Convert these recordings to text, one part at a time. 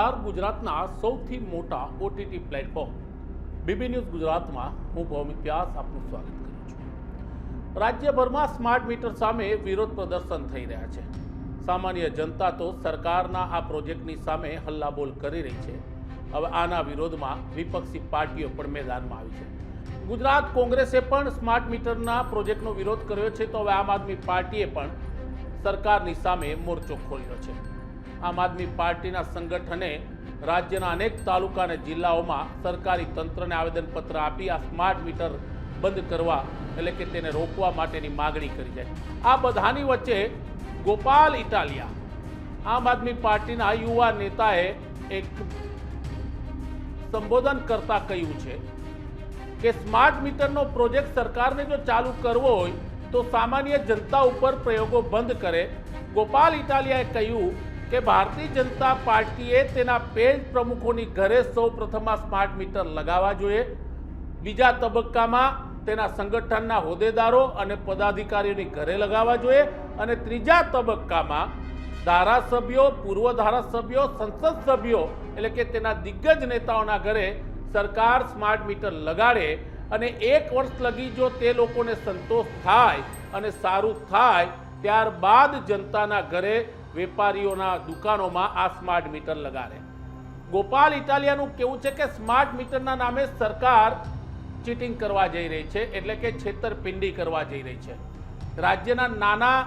નમસ્કાર ગુજરાતના સૌથી મોટા ઓટીટી પ્લેટફોર્મ બીબી ન્યૂઝ ગુજરાતમાં હું ભૌમિક વ્યાસ આપનું સ્વાગત કરું છું। રાજ્યભરમાં સ્માર્ટ મીટર સામે વિરોધ પ્રદર્શન થઈ રહ્યા છે। સામાન્ય જનતા તો સરકારના આ પ્રોજેક્ટની સામે હલ્લાબોલ કરી રહી છે। હવે આના વિરોધમાં વિપક્ષી પાર્ટીઓ પણ મેદાનમાં આવી છે। ગુજરાત કોંગ્રેસે પણ સ્માર્ટ મીટરના પ્રોજેક્ટનો વિરોધ કર્યો છે, તો હવે આમ આદમી પાર્ટીએ પણ સરકારની સામે મોરચો ખોલ્યો છે। આમ આદમી પાર્ટીના સંગઠને રાજ્યના અનેક તાલુકા અને જિલ્લાઓમાં સરકારી તંત્રને આવેદનપત્ર આપી આ સ્માર્ટ મીટર બંધ કરવા એટલે કે તેને રોકવા માટેની માગણી કરી છે। આ બધાની વચ્ચે ગોપાલ ઇટાલિયા આમ આદમી પાર્ટીના યુવા નેતાએ એક સંબોધન કરતા કહ્યું છે કે સ્માર્ટ મીટરનો પ્રોજેક્ટ સરકારને જો ચાલુ કરવો હોય તો સામાન્ય જનતા ઉપર પ્રયોગો બંધ કરે। ગોપાલ ઇટાલિયાએ કહ્યું કે ભારતીય જનતા પાર્ટીએ તેના પેજ પ્રમુખોની ઘરે સૌ પ્રથમ સ્માર્ટ મીટર લગાવવા જોઈએ, બીજા તબક્કામાં તેના સંગઠનના હોદ્દેદારો અને પદાધિકારીઓની ઘરે લગાવવા જોઈએ અને ત્રીજા તબક્કામાં ધારાસભ્યો, પૂર્વ ધારાસભ્યો, સંસદ સભ્યો એટલે કે તેના દિગ્ગજ નેતાઓના ઘરે સરકાર સ્માર્ટ મીટર લગાડે અને 1 વર્ષ લગી જો તે લોકોને સંતોષ થાય અને સારું થાય ત્યારબાદ જનતાના ઘરે, વેપારીઓના દુકાનોમાં આ સ્માર્ટ મીટર લગાડે। ગોપાલ ઇટાલિયાનું કહેવું છે કે સ્માર્ટ મીટરના નામે સરકાર ચીટિંગ કરવા જઈ રહી છે, એટલે કે છેતરપિંડી કરવા જઈ રહી છે। રાજ્યના નાના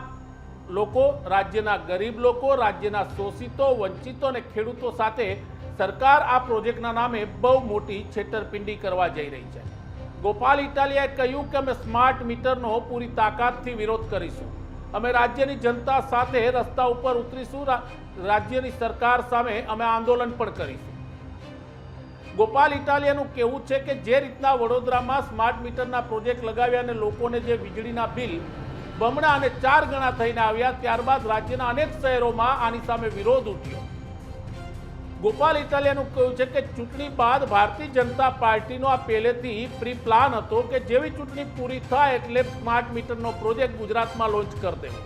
લોકો, રાજ્યના ગરીબ લોકો, રાજ્યના શોષિતો, વંચિતો અને ખેડૂતો સાથે સરકાર આ પ્રોજેક્ટના નામે બહુ મોટી છેતરપિંડી કરવા જઈ રહી છે। ગોપાલ ઇટાલિયાએ કહ્યું કે અમે સ્માર્ટ મીટરનો પૂરી તાકાતથી વિરોધ કરીશું, અમે રાજ્યની જનતા સાથે રસ્તા ઉપર ઉતરીશું, રાજ્યની સરકાર સામે અમે આંદોલન પણ કરીશું। ગોપાલ ઇટાલિયાનું કહેવું છે કે જે રીતના વડોદરામાં સ્માર્ટ મીટરના પ્રોજેક્ટ લગાવ્યા અને લોકોને જે વીજળીના બિલ બમણા અને 4 ગણા થઈને આવ્યા, ત્યારબાદ રાજ્યના અનેક શહેરોમાં આની સામે વિરોધ ઉઠ્યો। ગોપાલ ઇટાલિયાનું કહ્યું છે કે ચૂંટણી બાદ ભારતીય જનતા પાર્ટીનો આ પહેલેથી પ્રી પ્લાન હતો કે જેવી ચૂંટણી પૂરી થાય એટલે સ્માર્ટ મીટરનો પ્રોજેક્ટ ગુજરાતમાં લોન્ચ કરી દેવો।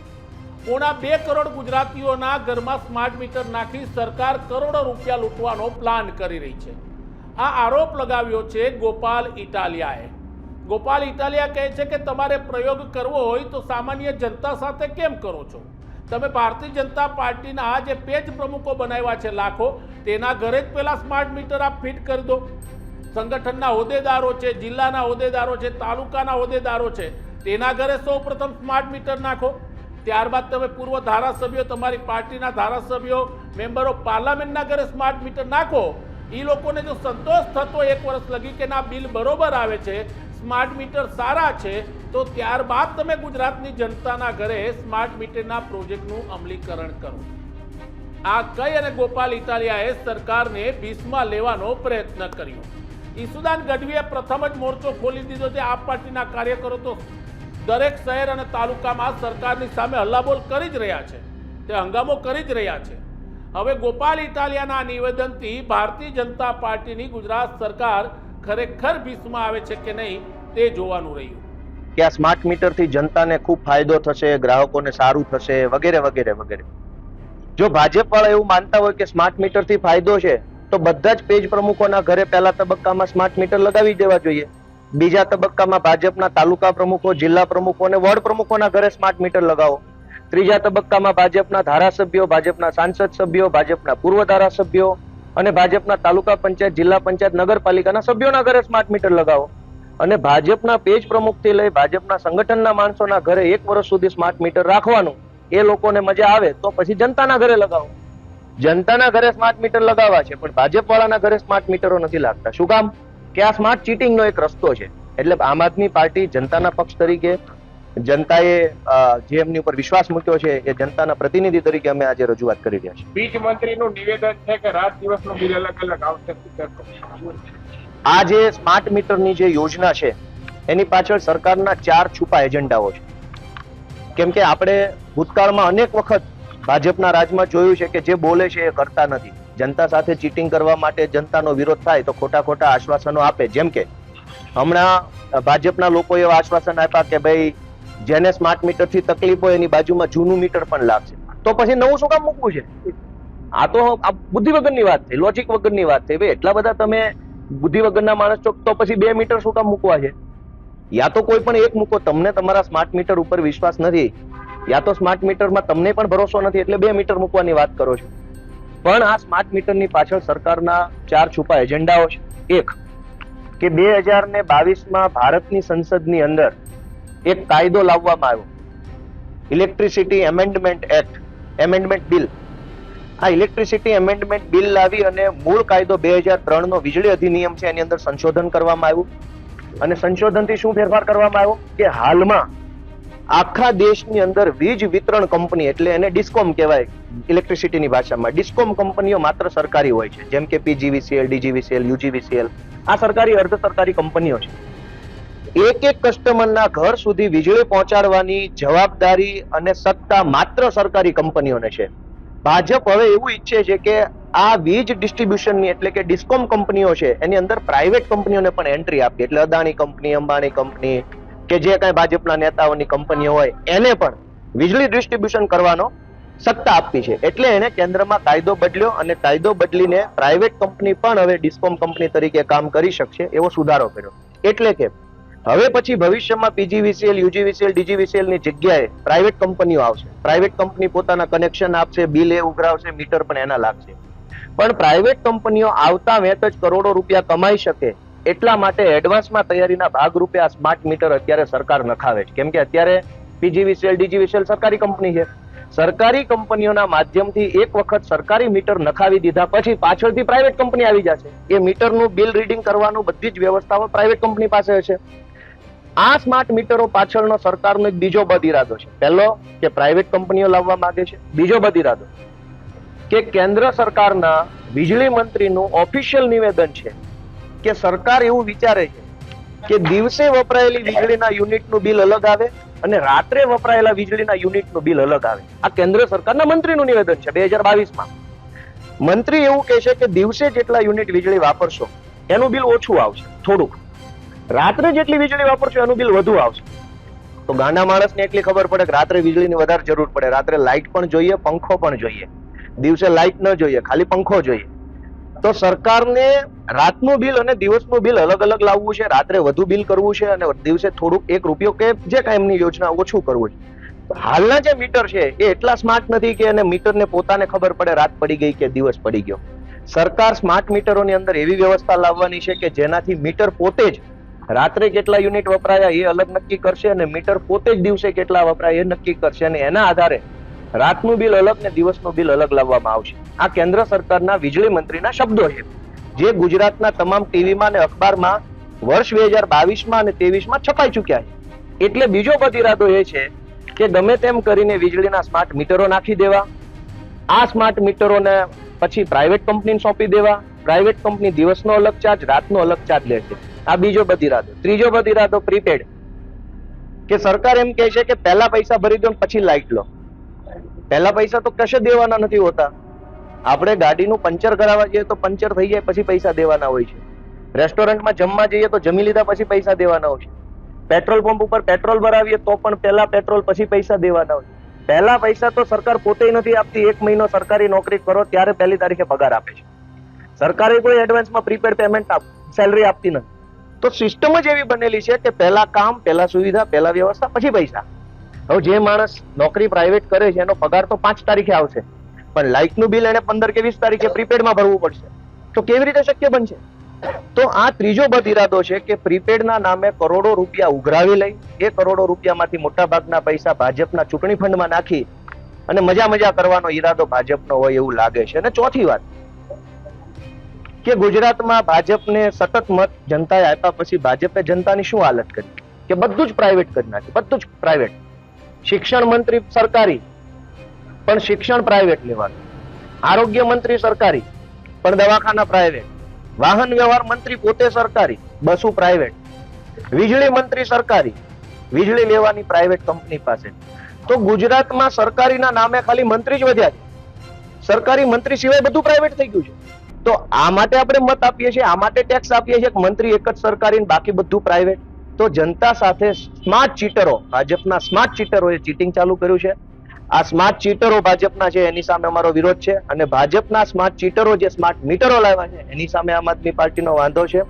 પોણા 2 કરોડ ગુજરાતીઓના ઘરમાં સ્માર્ટ મીટર નાખી સરકાર કરોડો રૂપિયા લૂંટવાનો પ્લાન કરી રહી છે। આ આરોપ લગાવ્યો છે ગોપાલ ઇટાલિયાએ। ગોપાલ ઇટાલિયા કહે છે કે તમારે પ્રયોગ કરવો હોય તો સામાન્ય જનતા સાથે કેમ કરો છો? તમે ભારતીય જનતા પાર્ટીના જે પેજ પ્રમુખો બનાવ્યા છે લાખો, તેના ઘરે જ પહેલા સ્માર્ટ મીટર આપ ફિટ કરી દો। સંગઠનના હોદ્દેદારો છે, જિલ્લાના હોદ્દેદારો છે, તાલુકાના હોદ્દેદારો છે, તેના ઘરે સૌ પ્રથમ સ્માર્ટ મીટર નાખો। ત્યારબાદ તમે પૂર્વ ધારાસભ્યો, તમારી પાર્ટીના ધારાસભ્યો, મેમ્બર ઓફ પાર્લામેન્ટના ઘરે સ્માર્ટ મીટર નાખો। એ લોકોને જો સંતોષ થતો 1 વર્ષ લગી કે ના બિલ બરોબર આવે છે, સ્માર્ટ મીટર સારા છે, તો ત્યારબાદ તમે ગુજરાતની જનતાના ઘરે સ્માર્ટ મીટરના પ્રોજેક્ટનું અમલીકરણ કરો। આ કહી અને ગોપાલ ઇટાલિયાએ સરકારને ભીસમાં લેવાનો પ્રયત્ન કર્યો। ઈસુદાન ગઢવીએ પ્રથમ જ મોરચો ખોલી દીધો છે। આપ પાર્ટીના કાર્યકરો તો દરેક શહેર અને તાલુકામાં સરકારની સામે હલ્લાબોલ કરી જ રહ્યા છે, તે હંગામો કરી જ રહ્યા છે। હવે ગોપાલ ઇટાલિયાના નિવેદનથી ભારતીય જનતા પાર્ટીની ગુજરાત સરકાર ખરેખર ભીસમાં આવે છે કે નહીં તે જોવાનું રહ્યું। કે આ સ્માર્ટ મીટરથી જનતાને ખૂબ ફાયદો થશે, ગ્રાહકોને સારું થશે વગેરે વગેરે વગેરે। જો ભાજપ વાળા એવું માનતા હોય કે સ્માર્ટ મીટરથી ફાયદો છે તો બધા જ પેજ પ્રમુખોના ઘરે પહેલા તબક્કામાં સ્માર્ટ મીટર લગાવી દેવા જોઈએ, બીજા તબક્કામાં ભાજપના તાલુકા પ્રમુખો, જિલ્લા પ્રમુખો અને વોર્ડ પ્રમુખોના ઘરે સ્માર્ટ મીટર લગાવો, ત્રીજા તબક્કામાં ભાજપના ધારાસભ્યો, ભાજપના સાંસદ સભ્યો, ભાજપના પૂર્વ ધારાસભ્યો અને ભાજપના તાલુકા પંચાયત, જિલ્લા પંચાયત, નગરપાલિકાના સભ્યોના ઘરે સ્માર્ટ મીટર લગાવો અને ભાજપના પેજ પ્રમુખથી લઈ ભાજપના સંગઠનના માણસોના ઘરે 1 વર્ષ સુધી સ્માર્ટ મીટર રાખવાનું, એ લોકોને મજા આવે તો પછી જનતાના ઘરે લગાવો। જનતાના ઘરે સ્માર્ટ મીટર લગાવવા છે પણ ભાજપ વાળાના ઘરે સ્માર્ટ મીટરો નથી લાગતા। શું કામ? કે આ સ્માર્ટ ચીટિંગનો એક રસ્તો છે। એટલે આમ આદમી પાર્ટી જનતાના પક્ષ તરીકે, જનતાએ જે એમની ઉપર વિશ્વાસ મૂક્યો છે એ જનતાના પ્રતિનિધિ તરીકે અમે આજે રજૂઆત કરી રહ્યા છીએ। વીજ મંત્રીનું નિવેદન છે કે રાત દિવસનું બિલ અલગ અલગ આવશે। આ જે સ્માર્ટ મીટરની જે યોજના છે એની પાછળ સરકારના 4 છુપા એજન્ડાઓ છે। કેમ કે આપણે ભૂતકાળમાં અનેક વખત ભાજપના રાજમાં જોયું છે કે જે બોલે છે એ કરતા નથી। જનતા સાથે ચીટિંગ કરવા માટે જનતાનો વિરોધ થાય તો ખોટા ખોટા આશ્વાસનો આપે। જેમ કે હમણાં ભાજપના લોકોએ એવા આશ્વાસન આપ્યા કે ભાઈ જેને સ્માર્ટ મીટરથી તકલીફ હોય એની બાજુમાં જૂનું મીટર પણ લાગશે, તો પછી નવું શું કામ મૂકવું છે? આ તો આ બુદ્ધિ વગરની વાત થઈ, લોજિક વગરની વાત થઈ. ભાઈ એટલા બધા તમે બુદ્ધિ વગરના માણસ છો તો પછી 2 મીટર શું કામ મૂકવા છે? યા તો કોઈ પણ એક મૂકો. તમને તમારા સ્માર્ટ મીટર ઉપર વિશ્વાસ નથી, યા તો સ્માર્ટ મીટરમાં તમને પણ ભરોસો નથી એટલે 2 મીટર મૂકવાની વાત કરો છો. પણ આ સ્માર્ટ મીટરની પાછળ સરકારના 4 છુપા એજન્ડાઓ છે. એક કે 2022માં ભારતની સંસદની અંદર એક કાયદો લાવવામાં આવ્યો, electricity amendment act, amendment bill. આ ઇલેક્ટ્રિસિટી એમેન્ડમેન્ટ બિલ લાવી અને મૂળ કાયદો 2003 નો વીજળી અધિનિયમ છે એની અંદર સંશોધન કરવામાં આવ્યું. અને સંશોધનથી શું ફેરફાર કરવામાં આવ્યો કે હાલમાં આખા દેશની અંદર વીજ વિતરણ કંપની, એટલે એને ડિસ્કોમ કહેવાય ઇલેક્ટ્રિસિટીની ભાષામાં, ડિસ્કોમ કંપનીઓ માત્ર સરકારી હોય છે, જેમ કે પીજીવીસીએલ, ડીજીવીસીએલ, યુજીવીસીએલ. આ સરકારી અર્ધ સરકારી કંપનીઓ છે. એક એક કસ્ટમરના ઘર સુધી વીજળી પહોંચાડવાની જવાબદારી અને સત્તા માત્ર સરકારી કંપનીઓને છે. ભાજપ હવે એવું ઈચ્છે છે કે આ વીજ ડિસ્ટ્રીબ્યુશનની એટલે કે ડિસ્કોમ કંપનીઓ છે એની અંદર પ્રાઇવેટ કંપનીઓને પણ એન્ટ્રી આપી, એટલે અદાણી કંપની, અંબાણી કંપની કે જે કાંઈ ભાજપના નેતાઓની કંપનીઓ હોય એને પણ વીજળી ડિસ્ટ્રીબ્યુશન કરવાનો સત્તા આપી છે. એટલે એને કેન્દ્રમાં કાયદો બદલ્યો અને કાયદો બદલીને પ્રાઇવેટ કંપની પણ હવે ડિસ્કોમ કંપની તરીકે કામ કરી શકશે એવો સુધારો કર્યો. એટલે કે હવે પછી ભવિષ્યમાં પીજીવીસીએલ, યુજીવીસીએલ, ડીજીવીસીએલ ની જગ્યાએ પ્રાઇવેટ કંપનીઓ આવશે. પ્રાઇવેટ કંપની પોતાના કનેક્શન આપશે, બિલ એ ઉઘરાવશે, મીટર પણ એના લાગશે. પણ પ્રાઇવેટ કંપનીઓ આવતા વેત જ કરોડો રૂપિયા કમાઈ શકે એટલા માટે એડવાન્સમાં તૈયારીના ભાગરૂપે આ સ્માર્ટ મીટર અત્યારે સરકાર નખાવે છે. કેમ કે અત્યારે પીજીવીસીએલ, ડીજીવીસીએલ સરકારી કંપની છે. સરકારી કંપનીઓના માધ્યમથી એક વખત સરકારી મીટર નખાવી દીધા પછી પાછળથી પ્રાઇવેટ કંપની આવી જશે. એ મીટરનું બિલ રીડિંગ કરવાનું બધી જ વ્યવસ્થાઓ પ્રાઇવેટ કંપની પાસે છે. આ સ્માર્ટ મીટરો પાછળનો સરકારનો એક બીજો બદ ઇરાદો છે. પહેલો કે પ્રાઇવેટ કંપનીઓ લાવવા માંગે છે. બીજો બદ ઇરાદો કે કેન્દ્ર સરકારના વીજળી મંત્રીનું ઓફિશિયલ નિવેદન છે કે સરકાર એવું વિચારે છે કે દિવસે વપરાયેલી વીજળીના યુનિટનું બિલ અલગ આવે અને રાત્રે વપરાયેલા વીજળીના યુનિટનું બિલ અલગ આવે. આ કેન્દ્ર સરકારના મંત્રીનું નિવેદન છે 2022માં. મંત્રી એવું કહે છે કે દિવસે જેટલા યુનિટ વીજળી વાપરશો એનું બિલ ઓછું આવશે થોડુંક, રાત્રે જેટલી વીજળી વાપરશો એનું બિલ વધુ આવશે. તો ગાંડા માણસને એટલી ખબર પડે કે રાત્રે વીજળીની વધારે જરૂર પડે, રાત્રે લાઇટ પણ જોઈએ, પંખો પણ જોઈએ. દિવસે લાઇટ ન જોઈએ, ખાલી પંખો જોઈએ. તો સરકારને રાતનું બિલ અને દિવસનું બિલ અલગ અલગ લાવવું છે, રાત્રે વધુ બિલ કરવું છે અને દિવસે થોડુંક 1 રૂપિયો કે જે કાંઈ એમની યોજના ઓછું કરવું છે. હાલના જે મીટર છે એ એટલા સ્માર્ટ નથી કે એને મીટરને પોતાને ખબર પડે રાત પડી ગઈ કે દિવસ પડી ગયો. સરકાર સ્માર્ટ મીટરોની અંદર એવી વ્યવસ્થા લાવવાની છે કે જેનાથી મીટર પોતે જ રાત્રે કેટલા યુનિટ વપરાયા એ અલગ નક્કી કરશે અને મીટર પોતે જ દિવસે કેટલા વપરાય એ નક્કી કરશે અને એના આધારે રાતનું બિલ અલગ ને દિવસનું બિલ અલગ લાવવામાં આવશે. આ કેન્દ્ર સરકારના વીજળી મંત્રીના શબ્દો છે જે ગુજરાતના તમામ ટીવીમાં અને અખબારમાં વર્ષ 2022માં અને 23માં છપાઈ ચૂક્યા છે. એટલે બીજો બદ ઇરાદો એ છે કે ગમે તેમ કરીને વીજળીના સ્માર્ટ મીટરો નાખી દેવા, આ સ્માર્ટ મીટરોને પછી પ્રાઇવેટ કંપનીને સોંપી દેવા. પ્રાઇવેટ કંપની દિવસનો અલગ ચાર્જ, રાતનો અલગ ચાર્જ લેશે. આ બીજો બદ ઇરાદો. ત્રીજો બદ ઇરાદો પ્રીપેડ, કે સરકાર એમ કહે છે કે પહેલા પૈસા ભરી દો પછી લાઇટ લો. પહેલા પૈસા તો કશે દેવાના નથી હોતા. આપણે ગાડીનું પંચર કરાવવા જઈએ તો પંચર થઈ જાય પછી પૈસા દેવાના હોય છે. રેસ્ટોરન્ટમાં જમવા જઈએ તો જમી લીધા પછી પૈસા દેવાના હોય છે. પેટ્રોલ પંપ ઉપર પેટ્રોલ ભરાવીએ તો પણ પહેલા પેટ્રોલ પછી પૈસા દેવાના હોય. પહેલા પૈસા તો સરકાર પોતે નથી આપતી. 1 મહિનો સરકારી નોકરી કરો ત્યારે પહેલી તારીખે પગાર આપે છે. સરકારે કોઈ એડવાન્સમાં પ્રીપેડ પેમેન્ટ સેલરી આપતી નથી. તો સિસ્ટમ જ એવી બનેલી છે કે પહેલા કામ, પહેલા સુવિધા, પહેલા વ્યવસ્થા, પછી પૈસા. હવે જે માણસ નોકરી પ્રાઇવેટ કરે છે એનો પગાર તો 5 તારીખે આવશે, પણ લાઇટનું બિલ એને 15 કે 20 તારીખે પ્રીપેડમાં ભરવું પડશે. તો કેવી રીતે શક્ય બનશે? તો આ ત્રીજો બદ ઇરાદો છે કે પ્રીપેડના નામે કરોડો રૂપિયા ઉઘરાવી લઈ એ કરોડો રૂપિયામાંથી મોટા ભાગના પૈસા ભાજપના ચૂંટણી ફંડમાં નાખી અને મજા કરવાનો ઈરાદો ભાજપનો હોય એવું લાગે છે. અને ચોથી વાત કે ગુજરાતમાં ભાજપને સતત મત જનતાએ આપ્યા પછી ભાજપે જનતાની શું હાલત કરી કે બધું જ પ્રાઇવેટ કરી નાખ્યું. બધું જ પ્રાઇવેટ. શિક્ષણ મંત્રી સરકારી પણ શિક્ષણ પ્રાઇવેટ લેવાનું, આરોગ્ય મંત્રી સરકારી પણ દવાખાના પ્રાઇવેટ, વાહન વ્યવહાર મંત્રી પોતે સરકારી, બસો પ્રાઇવેટ, વીજળી મંત્રી સરકારી, વીજળી લેવાની પ્રાઇવેટ કંપની પાસે. તો ગુજરાતમાં સરકારીના નામે ખાલી મંત્રી જ વધ્યા છે, સરકારી મંત્રી સિવાય બધું પ્રાઇવેટ થઈ ગયું છે. તો આ માટે આપણે મત આપીએ છીએ, આ માટે ટેક્સ આપીએ છીએ કે મંત્રી એક જ સરકારી બાકી બધું પ્રાઇવેટ. તો જનતા સાથે સ્માર્ટ ચીટરો, ભાજપના સ્માર્ટ ચીટરોએ ચીટિંગ ચાલુ કર્યું છે આ સ્માર્ટ ચીટરો ભાજપના છે એની સામે અમારો વિરોધ છે, અને ભાજપના સ્માર્ટ ચીટરો જે સ્માર્ટ મીટરો લાવ્યા છે એની સામે આમ આદમી પાર્ટીનો વાંધો છે.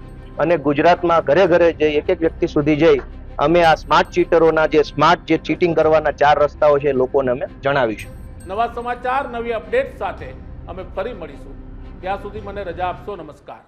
અને ગુજરાતમાં ઘરે ઘરે જઈ એક એક વ્યક્તિ સુધી જઈ અમે આ સ્માર્ટ ચીટરોના જે ચીટિંગ કરવાના 4 રસ્તાઓ છે એ લોકોને અમે જણાવીશું. નવા સમાચાર, નવી અપડેટ સાથે અમે ફરી મળીશું. ત્યાં સુધી મને રજા આપશો. નમસ્કાર.